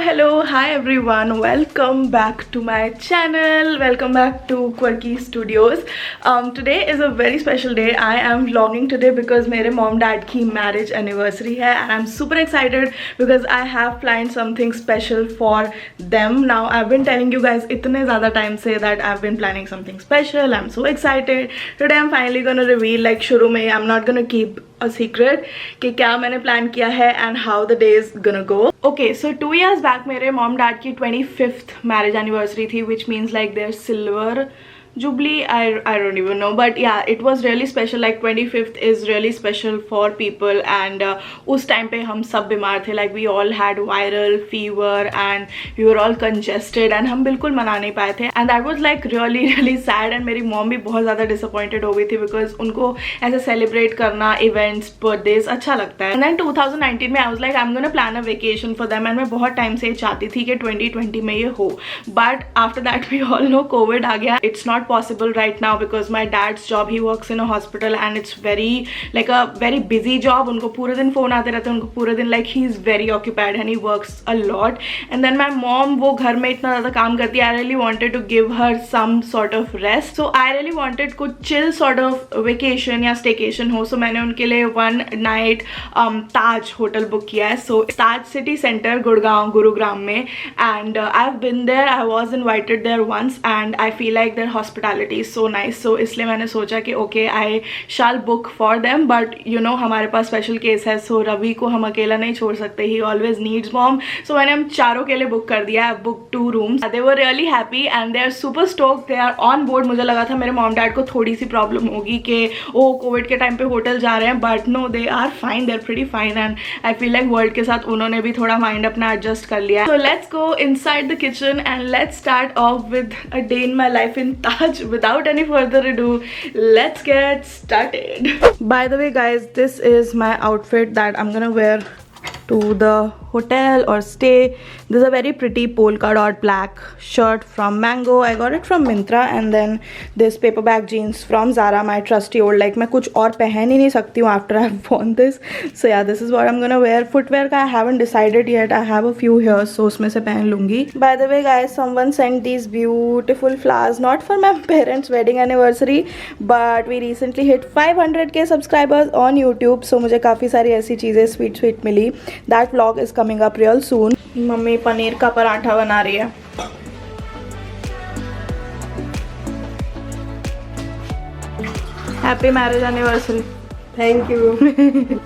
hello, hi everyone, welcome back to my channel, welcome back to Quirky Studios. Today is a very special day. I am vlogging today because मेरे mom dad की marriage anniversary है and I'm super excited because I have planned something special for them. Now I've been telling you guys इतने ज़्यादा time से that I've been planning something special. I'm so excited. Today I'm finally gonna reveal, like शुरू में I'm not gonna keep a secret कि क्या मैंने plan किया है and how the day is gonna go. Okay, so 2 years back मेरे mom dad की 25th marriage anniversary थी, which means like their silver jubilee. I don't even know, but yeah, it was really special. Like 25th is really special for people and उस time पे हम सब बीमार थे. Like we all had viral fever and we were all congested and हम बिल्कुल मना नहीं पाए थे and that was like really sad. And मेरी mom भी बहुत ज़्यादा disappointed हो गई थी because उनको ऐसे celebrate करना events birthdays अच्छा लगता है. And then 2019 में I was like I'm gonna plan a vacation for them and मैं बहुत time से चाहती थी कि 2020 में ये हो, but after that we all know COVID आ गया. It's not possible right now because my dad's job, he works in a hospital and it's very like a very busy job. उनको पूरे दिन phone आते रहते हैं, उनको पूरे दिन like he's very occupied and he works a lot. And then my mom वो घर में इतना ज़्यादा काम करती है. I really wanted to give her some sort of rest, so I really wanted कुछ chill sort of vacation या staycation हो. So मैंने उनके लिए one night ताज होटल बुक किया है. So ताज सिटी सेंटर गुड़गांव गुरुग्राम में and I've been there. I was invited there once and I feel like their hospitality is so nice. So इसलिए मैंने सोचा कि okay, I shall book for them, but you know हमारे पास special case है, so Ravi को हम अकेला नहीं छोड़ सकते. He always needs mom. So मैंने हम चारों के लिए book कर दिया. I booked 2 rooms. They were really happy and they are super stoked. They are on board. मुझे लगा था मेरे mom dad को थोड़ी सी problem होगी कि ओ कोविड के टाइम पे होटल जा रहे हैं, but no, they are fine. They're pretty fine and I feel like world के साथ उन्होंने भी थोड़ा mind अपना adjust कर लिया. So let's go inside the kitchen and let's start off with a day in my life in Taj. Without any further ado, let's get started. By the way guys, this is my outfit that I'm gonna wear to the hotel or stay. This is a very pretty polka dot black shirt from Mango. I got it from Myntra. And then this paperback jeans from Zara, my trusty old. Like मैं कुछ और पहन ही नहीं सकती हूँ after I've worn this. So yeah, this is what I'm gonna wear. Footwear का I haven't decided yet. I have a few here, so उसमें से पहन लूँगी. By the way guys, someone sent these beautiful flowers, not for my parents' wedding anniversary, but we recently hit 500k subscribers on YouTube. So मुझे काफ़ी सारी ऐसी चीज़ें sweet मिली. That vlog is coming up real soon. Mummy paneer का पराठा बना रही है. Happy marriage anniversary. Thank you.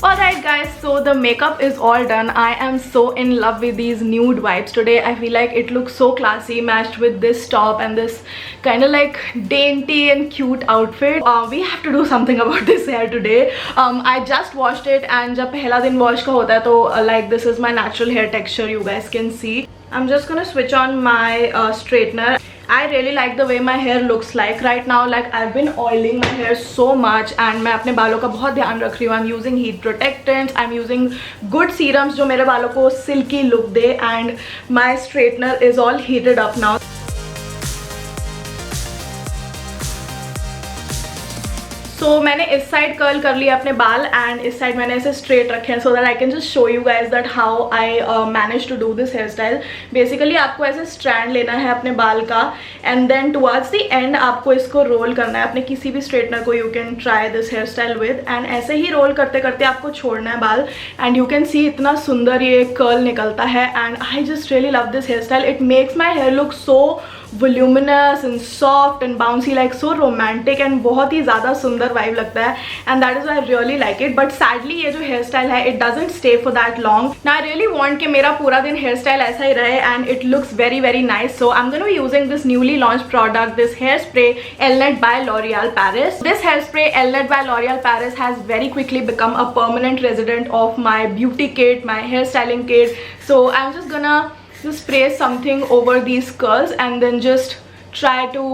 Alright guys, so the makeup is all done. I am so in love with these nude vibes today. I feel like it looks so classy matched with this top and this kind of like dainty and cute outfit. We have to do something about this hair today. I just washed it and जब पहला दिन wash का होता है तो like this is my natural hair texture, you guys can see. I'm just gonna switch on my straightener. I really like the way my hair looks like right now. Like I've been oiling my hair so much and मैं अपने बालों का बहुत ध्यान रख रही हूँ. I'm using heat protectants, I'm using good serums जो मेरे बालों को silky look they, and my straightener is all heated up now. So मैंने इस साइड कर्ल कर लिया अपने बाल एंड इस साइड मैंने ऐसे स्ट्रेट रखे हैं, so that I can just show you guys that how I manage to do this hair style. Basically आपको ऐसे स्ट्रैंड लेना है अपने बाल का and then towards the end आपको इसको रोल करना है अपने किसी भी स्ट्रेटनर को. You can try this hair style with, and ऐसे ही रोल करते करते आपको छोड़ना है बाल एंड यू कैन सी इतना सुंदर ये कर्ल निकलता है. And I just really love this hair style. It makes my hair look so voluminous and soft and bouncy, like so romantic, and बहुत ही ज़्यादा सुंदर वाइब लगता है, and that is why I really like it. But sadly ये जो hair style है it doesn't stay for that long. Now I really want कि मेरा पूरा दिन हेयर स्टाइल ऐसा ही रहे and it looks very very nice. So I'm going to be using this newly launched product, this hairspray Elnet by L'Oreal Paris. This hairspray Elnet by L'Oreal Paris has very quickly become a permanent resident of my beauty kit, my hairstyling kit. So I'm just gonna spray something over these curls and then just try to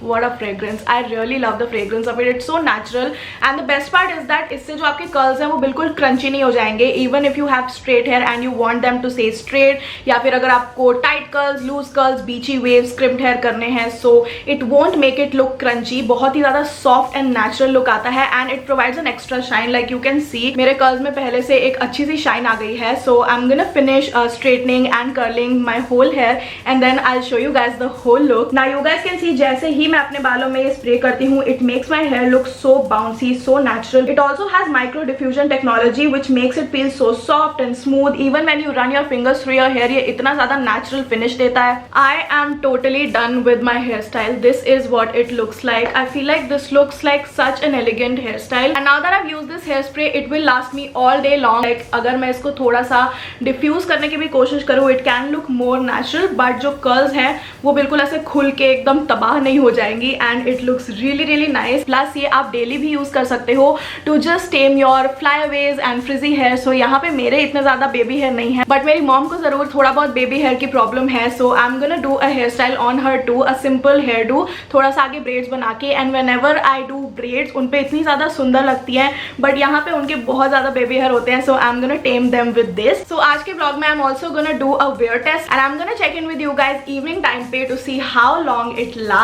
what a fragrance. I really love the fragrance of it. It's so natural, and the best part is that इससे जो आपके curls हैं वो बिल्कुल crunchy नहीं हो जाएंगे. Even if you have straight hair and you want them to stay straight, या फिर अगर आपको tight curls, loose curls, beachy waves, crimped hair करने हैं, so it won't make it look crunchy. बहुत ही ज़्यादा soft and natural look आता है, and it provides an extra shine. Like you can see मेरे curls में पहले से एक अच्छी सी shine आ गई है. So I'm gonna finish straightening and curling my whole hair, and then I'll show you guys the whole look. Now you guys can see जैसे ही मैं अपने बालों में ये स्प्रे करती हूँ it makes my hair look so bouncy, so natural. It also has micro diffusion technology which makes it feel so soft and smooth. Even when you run your fingers through your hair ये इतना ज्यादा natural finish देता है. I am totally done with my hair style. This is what it looks like. I feel like this looks like such an elegant hair style, and now that I use this hair spray it will last me all day long. Like अगर मैं इसको थोड़ा सा diffuse करने की भी कोशिश करूँ it can look more natural, but जो कर्ल्स हैं वो बिल्कुल ऐसे खुल के एकदम तबाह नहीं हो जाएंगी, and it looks really really nice. Plus ये आप डेली भी यूज कर सकते हो to just tame your flyaways and frizzy hair. So यहाँ पे मेरे इतने ज्यादा बेबी हेयर नहीं है, बट मेरी मॉम को जरूर थोड़ा बहुत बेबी हेयर की प्रॉब्लम है. So I am gonna do a hair style on her too, a simple hairdo, थोड़ा सा आगे ब्रेड्स बना के. And whenever I do braids उन पे इतनी ज्यादा सुंदर लगती है, बट यहाँ पे उनके बहुत ज्यादा बेबी हेयर होते हैं. So I am gonna tame them with this. So आज के ब्लॉग में I am also gonna do a wear test, and I am gonna check in with you guys evening time पे to see how long it last.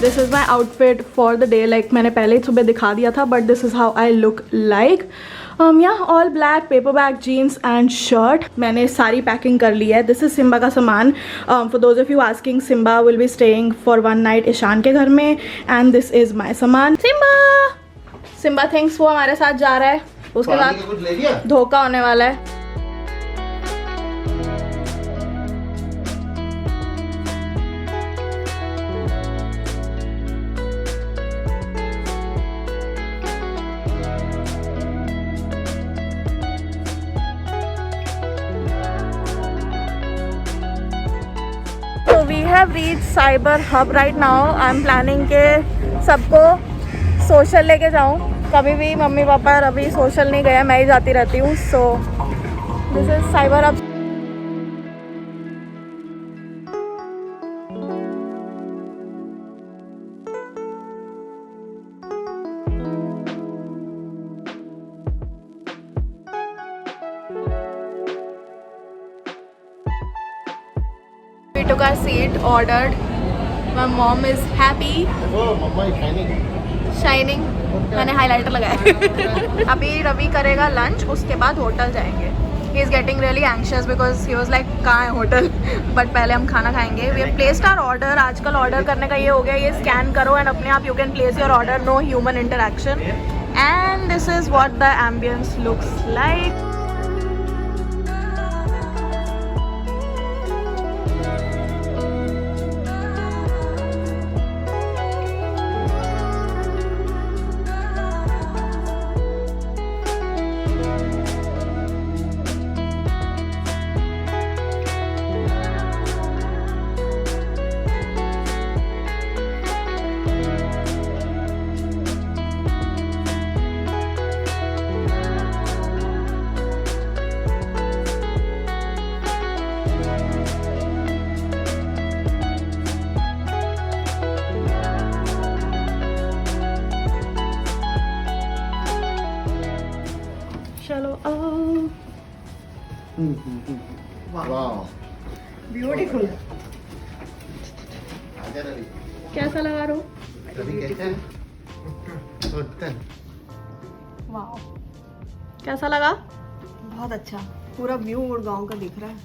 This is my outfit for the day. Like मैंने पहले ही सुबह दिखा दिया था, but this is how I look like. Yeah all black paper bag jeans and shirt. मैंने सारी पैकिंग कर ली है. दिस इज सिम्बा का सामान. For those of you asking, Simba will be staying for 1 night Ishaan के घर में, एंड दिस इज माई सामान. सिम्बा थिंग्स वो हमारे साथ जा रहा है, उसके बाद धोखा होने वाला है. We have reached Cyber Hub right now. I'm planning के सबको सोशल लेके जाऊँ. कभी भी मम्मी पापा अभी सोशल नहीं गया, मैं ही जाती रहती हूँ. So this is cyber hub. We took our seat, ordered. My mom is happy. Oh, mama is shining. Shining. मैंने हाइलाइटर लगाया. अभी रवि करेगा लंच, उसके बाद होटल जाएंगे. He is getting really anxious because he was like कहाँ है hotel. But पहले हम खाना खाएंगे. We have placed our order. आजकल ऑर्डर करने का ये हो गया, ये स्कैन करो एंड अपने आप you can place your order. No human interaction. And this is what the ambience looks like. वाह ब्यूटीफुल। आजा रवि। कैसा लगा रो? रवि कैसा है? उत्तम। वाह, कैसा लगा? बहुत अच्छा, पूरा व्यू गुड़गांव का दिख रहा है।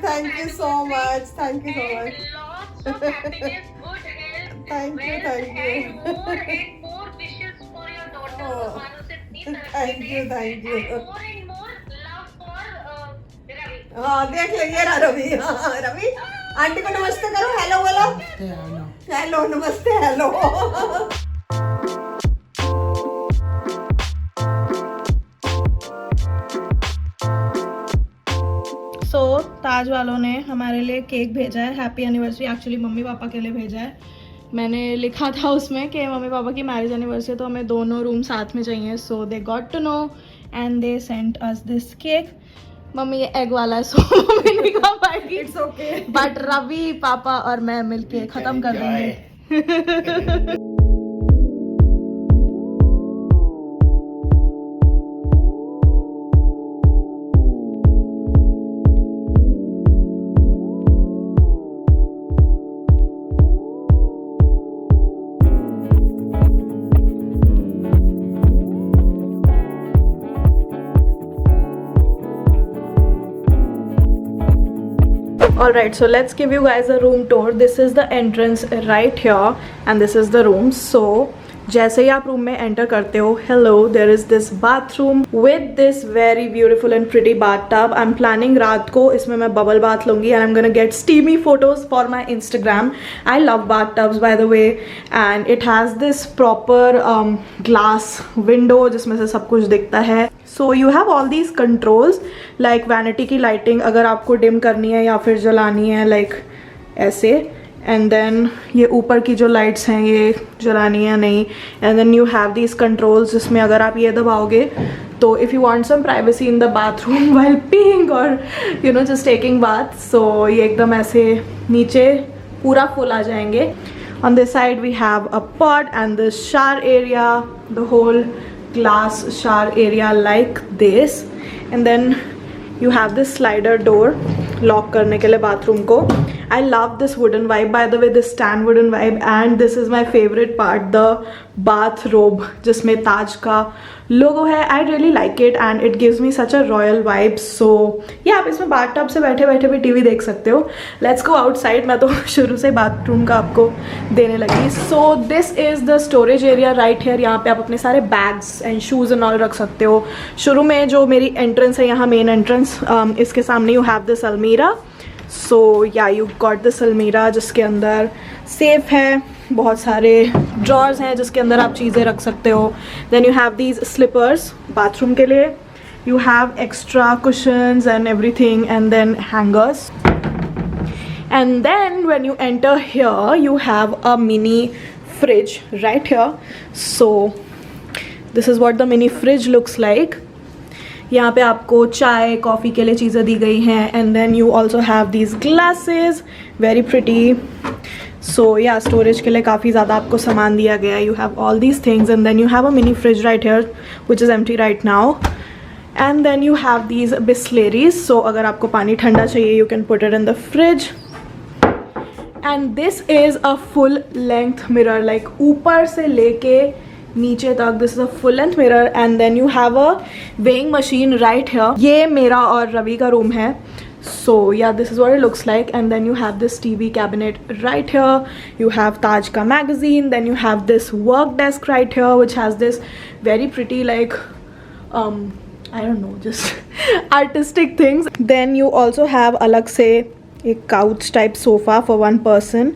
Thank you so much, thank you so much. Thank you, thank you. Thank you, thank you. हाँ देख ले, ये रहा रवि। हाँ रवि, आंटी को नमस्ते करो, हेलो बोलो। हेलो, नमस्ते, हेलो। सो ताज वालों ने हमारे लिए केक भेजा है, happy anniversary. Actually mummy papa के लिए भेजा है। मैंने लिखा था उसमें कि मम्मी पापा की मैरिज एनिवर्सरी, तो हमें दोनों रूम साथ में चाहिए। So they got to know and they sent us this cake. Mummy ये एग वाला है, सो मम्मी नहीं खा पाएगी। It's okay. बट रवि, पापा और मैं मिलके खत्म कर देंगे। Alright, so let's give you guys a room tour. This is the entrance right here and this is the room. So जैसे ही आप रूम में एंटर करते हो, hello, there is this bathroom with this very beautiful and pretty bath tub. I am planning रात को इसमें मैं bubble bath लूंगी and I am gonna get steamy photos for my Instagram. I love bath tubs by the way, and it has this proper glass window जिसमें से सब कुछ दिखता है। So you have all these controls like vanity की lighting अगर आपको dim करनी है या फिर जलानी है, लाइक ऐसे। एंड देन ये ऊपर की जो लाइट्स हैं ये जलानी है नहीं। And then you have these controls जिसमें अगर आप ये दबाओगे तो if you want some privacy in the bathroom while peeing और you know just taking bath, so ये एकदम ऐसे नीचे पूरा फुल आ जाएंगे। On this side we have a pot and the shower area, the whole glass shower area like this, and then you have this slider door lock करने के लिए बाथरूम को। I love this wooden vibe, by the way, this tan wooden vibe, and this is my favorite part, the bathrobe जिसमें ताज का लोगो है। I really like it and it gives me such a royal vibe. So yeah, आप इसमें bathtub से बैठे बैठे भी TV देख सकते हो। Let's go outside। मैं तो शुरू से बाथरूम का आपको देने लगी। So this is the storage area right here। यहाँ पे आप अपने सारे bags and shoes and all रख सकते हो। शुरू में जो मेरी entrance है यहाँ main entrance, इसके सामने you have this almirah। सो या यू गॉट दिस अलमीरा जिसके अंदर सेफ है, बहुत सारे ड्रॉर्स हैं जिसके अंदर आप चीज़ें रख सकते हो। Then you have these slippers bathroom के लिए, you have extra cushions and everything, and then hangers. And then when you enter here you have a mini fridge right here. So this is what the mini fridge looks like. यहाँ पे आपको चाय coffee के लिए चीज़ें दी गई हैं। And then you also have these glasses, very pretty. So yeah storage के लिए काफ़ी ज़्यादा आपको सामान दिया गया है। You have all these things and then you have a mini fridge right here which is empty right now. And then you have these Bisleris, so अगर आपको पानी ठंडा चाहिए you can put it in the fridge. And this is a full length mirror, like ऊपर से लेके नीचे तक this is a full length mirror. And then you have a weighing machine right here. ये मेरा और रवि का रूम है। So yeah this is what it looks like. And then you have this TV cabinet right here, you have Taj का magazine, then you have this work desk right here which has this very pretty like I don't know, just artistic things. Then you also have अलग से एक couch type sofa for one person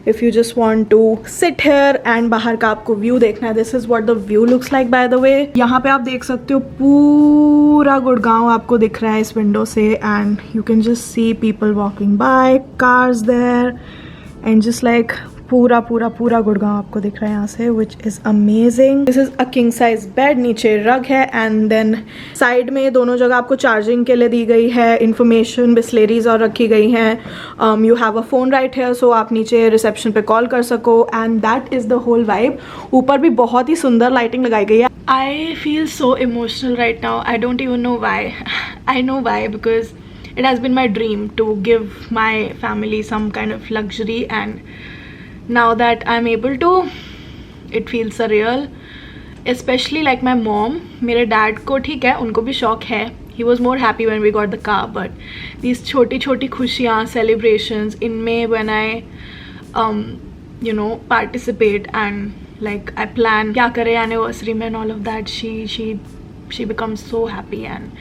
if you just want to sit here and बाहर का आपको view देखना है। This is what the view looks like by the way। यहाँ पे आप देख सकते हो पूरा गुड़गांव आपको दिख रहा है इस विंडो से, and you can just see people walking by, cars there, and just like पूरा पूरा पूरा गुड़गांव आपको दिख रहा है यहाँ से, which is amazing. This is a king size bed, नीचे रग है, एंड देन साइड में दोनों जगह आपको चार्जिंग के लिए दी गई है, इंफॉर्मेशन बिस्लेरीज और रखी गई हैं। You have a phone right है, सो आप नीचे रिसेप्शन पे कॉल कर सको, and that is the whole vibe. ऊपर भी बहुत ही सुंदर लाइटिंग लगाई गई है। I feel so emotional right now. I don't even know why. I know why, because it has been my dream to give my family some kind of luxury, and now that I'm able to, it feels surreal. Especially like my mom. मेरे dad को ठीक है, उनको भी शौक है. He was more happy when we got the car, but these छोटी छोटी खुशियाँ, celebrations, इनमें when I you know, participate and like I plan क्या करे anniversary में and all of that, she becomes so happy, and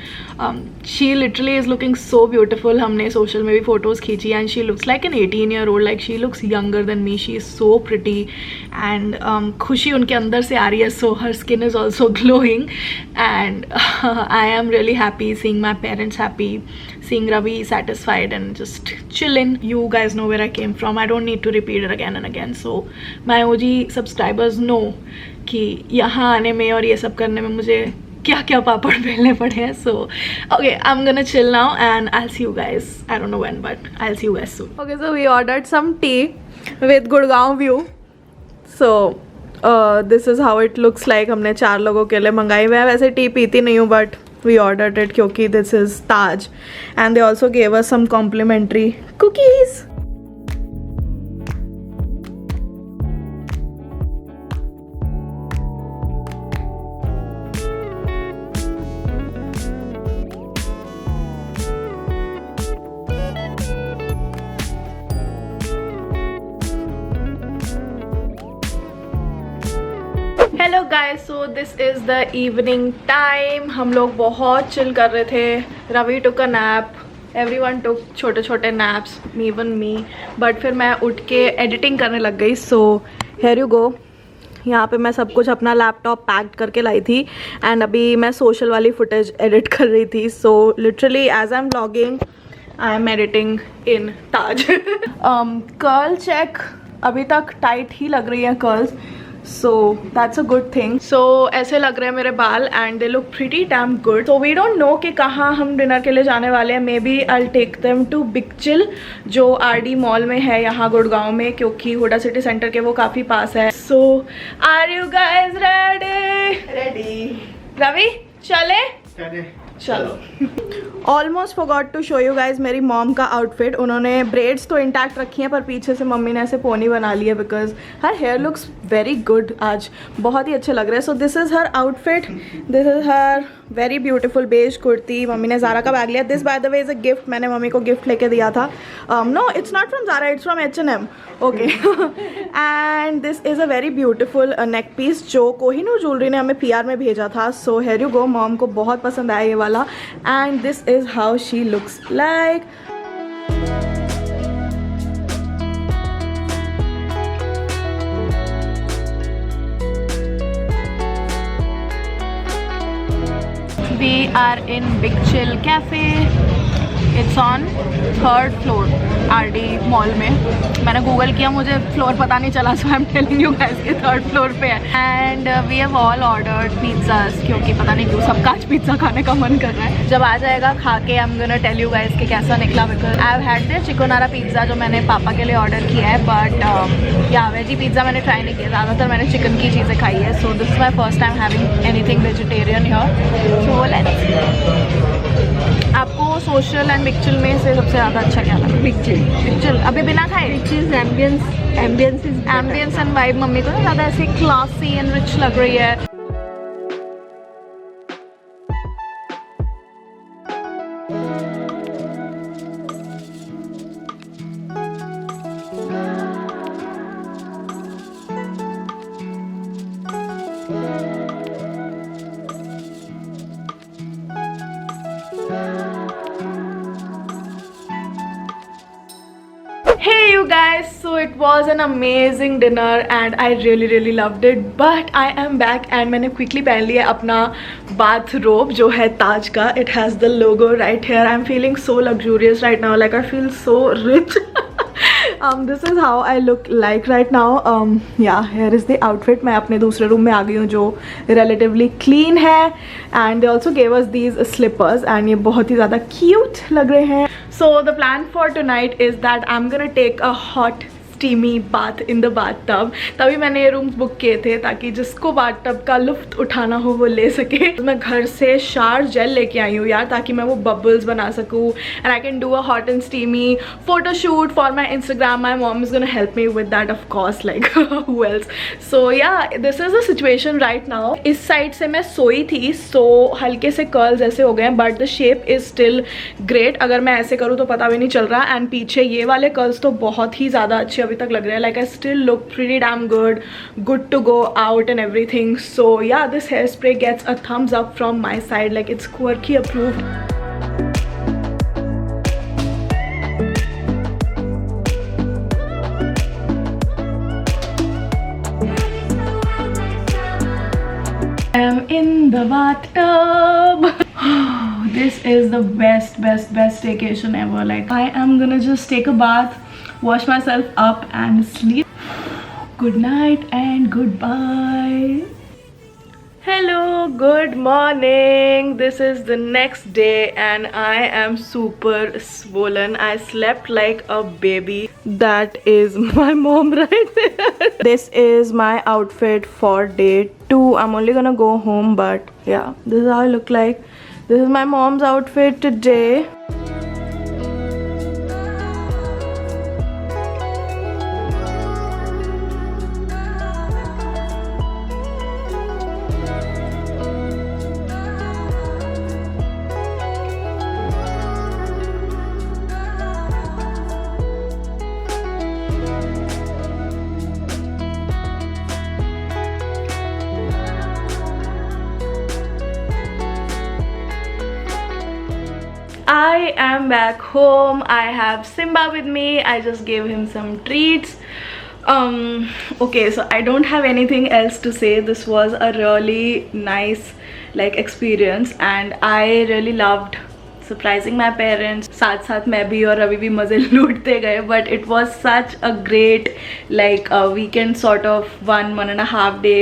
she literally is looking so beautiful. हमने social में भी photos खींची, and she looks like an 18-year-old, like she looks younger than me. She is so pretty, and खुशी उनके अंदर से आ रही है, so her skin is also glowing, and I am really happy seeing my parents happy, seeing Ravi satisfied and just chilling. You guys know where I came from. I don't need to repeat it again and again. So my OG subscribers know कि यहाँ आने में और ये सब करने में मुझे क्या क्या पापड़ बेलने पड़े हैं. So okay, I'm gonna chill now and I'll see you guys. I don't know when, but I'll see you guys soon. Okay, so we ordered some tea with Gurgaon view. So this is how it looks like. हमने 4 लोगों के लिए मंगाई. मैं वैसे T पीती नहीं हूँ, but we ordered it क्योंकि this is Taj, and they also gave us some complimentary cookies. Hello guys, so this is the evening time. हम लोग बहुत चिल कर रहे थे. रवि टुक अ नैप, एवरीवन टुक छोटे छोटे नैप्स, इवन मी. बट फिर मैं उठ के एडिटिंग करने लग गई. So here you go. यहाँ पे मैं सब कुछ अपना लैपटॉप पैक्ड करके लाई थी, एंड अभी मैं सोशल वाली फुटेज एडिट कर रही थी. So literally as I am vlogging I am editing in Taj. Curl check अभी तक टाइट ही लग रही है curls, so that's a good thing. So ऐसे लग रहे हैं मेरे बाल, and they look pretty damn good. So we don't know कि कहाँ हम डिनर के लिए जाने वाले हैं. Maybe I'll take them to Big Chill जो RD मॉल में है यहाँ गुड़गांव में, क्योंकि हुडा सिटी सेंटर के वो काफ़ी पास है. So are you guys ready? Ready. Ravi चले? चलो. Almost forgot to show you guys मेरी मॉम का आउटफिट. उन्होंने ब्रेड्स तो इंटैक्ट रखी हैं, पर पीछे से मम्मी ने ऐसे पोनी बना ली है, because her hair looks very good. आज बहुत ही अच्छे लग रहे हैं. So this is her outfit. This is her very beautiful beige kurti. Mummy ने ज़ारा का बैग लिया. This by the way is a gift. मैंने मम्मी को गिफ्ट लेके दिया था. No, it's not from Zara, it's from H&M. Okay. And this is a very beautiful neck piece जो Kohinoor jewellery ने हमें PR में भेजा था. So here you go. Mom को बहुत पसंद आया ये वाला, and this is how she looks like. We are in Big Chill Cafe. It's on 3rd floor RD mall में. मैंने गूगल किया, मुझे फ्लोर पता नहीं चला, so I am telling you guys कि 3rd फ्लोर पे है. And we have all ordered pizzas, क्योंकि पता नहीं क्यों सबका आज पिज़्ज़ा खाने का मन कर रहा है. जब आ जाएगा खा के I am gonna tell you guys कि कैसा निकला, because I have had the chiconara pizza जो मैंने पापा के लिए ऑर्डर किया है. बट या वेजी पिज़्ज़ा मैंने ट्राई नहीं किया, ज़्यादातर मैंने चिकन की चीज़ें खाई है. सो this is my first time having anything vegetarian here. So let's. आपको सोशल एंड बिग चिल में से सबसे ज़्यादा अच्छा क्या लगा? Big chill. अभी बिना खाए big chill. Ambience and vibe mummy को ना ज़्यादा ऐसे क्लासी एंड रिच लग रही है. Hey you guys, so it was an amazing dinner and I really loved it. But I am back and मैंने quickly पहन लिया अपना bathrobe जो है ताज का. It has the logo right here. I'm feeling so luxurious right now, like I feel so rich. This is how I look like right now. Yeah, here is the outfit. मैं अपने दूसरे room में आ गई हूँ जो relatively clean है, and they also gave us these slippers and ये बहुत ही ज़्यादा cute लग रहे हैं. So the plan for tonight is that I'm gonna take a hot steamy bath in the bath tub. तभी मैंने ये रूम्स बुक किए थे ताकि जिसको बाथ टब का लुफ्त उठाना हो वो ले सके। तो मैं घर से शार जेल लेके आई हूँ यार, ताकि मैं वो बबल्स बना सकूँ and I can do a hot and steamy photo shoot for my Instagram. My mom is gonna help me with that of course, like who else. So yeah this is the situation right now. इस साइड से मैं सोई थी, सो हल्के से curls ऐसे हो गए हैं, but the shape is still great. अगर मैं ऐसे करूँ तो पता भी नहीं चल रहा। एंड पीछे ये वाले कर्ल्स तो बहुत ही ज़्यादा अच्छे अभी तक लग रहे हैं। Like I still look pretty damn good to go out and everything. So yeah this hair spray gets a thumbs up from my side, like it's quirky approved. I'm in the bathtub. This is the best vacation ever. Like, I am gonna just take a bath, wash myself up and sleep. Good night and goodbye. Hello, good morning. This is the next day and I am super swollen. I slept like a baby. That is my mom right there. This is my outfit for day 2. I'm only gonna go home, but yeah, this is how I look like. This is my mom's outfit today. I am back home. I have Simba with me. I just gave him some treats. Okay, so I don't have anything else to say. This was a really nice experience and I really loved surprising my parents. साथ साथ मैं भी और रवि भी मज़े लूटते गए, but it was such a great a weekend sort of 1.5 day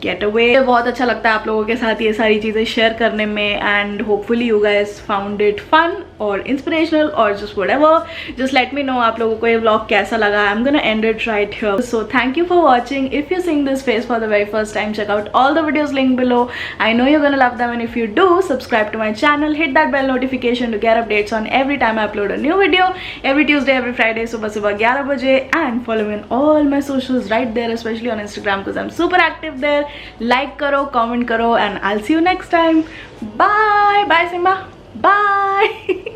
get away. बहुत अच्छा लगता है आप लोगों के साथ ये सारी चीज़ें शेयर करने में and hopefully you guys found it fun और इंस्पिरेशनल और just whatever. Just let me know आप लोगों को ये व्लॉग कैसा लगा। I am gonna end it right here. So thank you for watching. If you seeing this face for the very first time, check out all the videos linked below. I know you're gonna love them, and if you do, subscribe to my channel, hit that bell notification to get updates on every time I upload a new video, every Tuesday, every Friday, सुबह 11 बजे, and follow me on all my socials right there, especially on Instagram because I'm super active there. Like करो, comment करो, and I'll see you next time. Bye. Bye Simba. Bye.